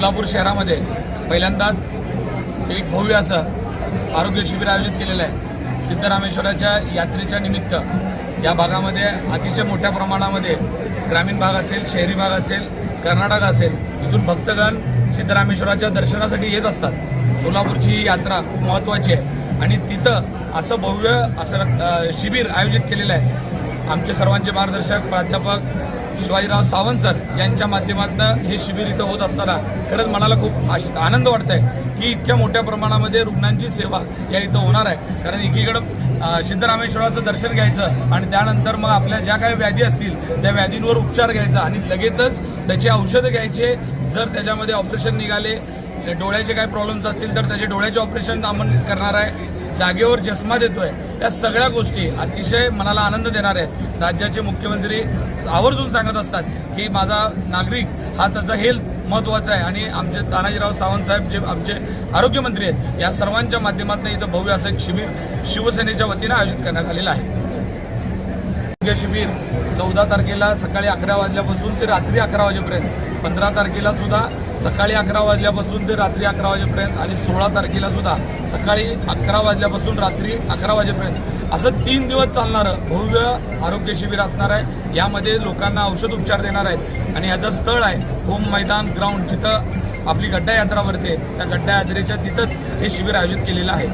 सोलापूर शहरामध्ये पहिल्यांदाच एक भव्य असं आरोग्य शिबिर आयोजित केलेलं आहे। सिद्धरामेश्वराच्या यात्रेच्या निमित्त या भागामध्ये अतिशय मोठ्या प्रमाणामध्ये ग्रामीण भाग असेल, शहरी भाग असेल, कर्नाटक असेल, इथून भक्तगण सिद्धरामेश्वराच्या दर्शनासाठी येत असतात। सोलापूरची यात्रा खूप महत्त्वाची आहे आणि तिथं असं भव्य असं शिबिर आयोजित केलेलं आहे। आमचे सर्वांचे मार्गदर्शक प्राध्यापक शिवाजीराव सावंत सर यांच्या माध्यमातून हे शिबिर इथं होत असताना खरंच मनाला खूप आनंद वाटत आहे की इतक्या मोठ्या प्रमाणामध्ये रुग्णांची सेवा या इथं होणार आहे। कारण एकीकडं सिद्धरामेश्वराचं दर्शन घ्यायचं आणि त्यानंतर मग आपल्या ज्या काही व्याधी असतील त्या व्याधींवर उपचार घ्यायचा आणि लगेचच त्याची औषधं घ्यायचे। जर त्याच्यामध्ये ऑपरेशन निघाले, डोळ्याचे काही प्रॉब्लेम्स असतील तर त्याचे डोळ्याचे ऑपरेशन आपण करणार आहे। जागेवर चष्मा देतोय, या सगळ्या गोष्टी अतिशय मनाला आनंद देणार आहेत। राज्याचे मुख्यमंत्री आवर्जून सांगत असतात की माझा नागरिक हा त्याचा हेल्थ महत्त्वाचा आहे आणि आमचे तानाजीराव सावंत साहेब जे आमचे आरोग्यमंत्री आहेत, या सर्वांच्या माध्यमातून इथं भव्य असं एक शिबिर शिवसेनेच्या वतीनं आयोजित करण्यात आलेलं आहे। आरोग्य शिबिर 14 तारखेला सकाळी 11 वाजल्यापासून ते रात्री 11 वाजेपर्यंत, 15 तारखेला सुद्धा सकाळी 11 वाजल्यापासून ते रात्री 11 वाजेपर्यंत आणि 16 तारखेला सुद्धा सकाळी 11 वाजल्यापासून रात्री 11 वाजेपर्यंत असं 3 दिवस चालणारं भव्य आरोग्य शिबिर असणार आहे। यामध्ये लोकांना औषध उपचार देणार आहेत आणि याचं स्थळ आहे होम मैदान ग्राउंड, जिथं आपली गड्डा यात्रा भरते, त्या गड्डा यात्रेच्या तिथंच हे शिबिर आयोजित केलेलं आहे।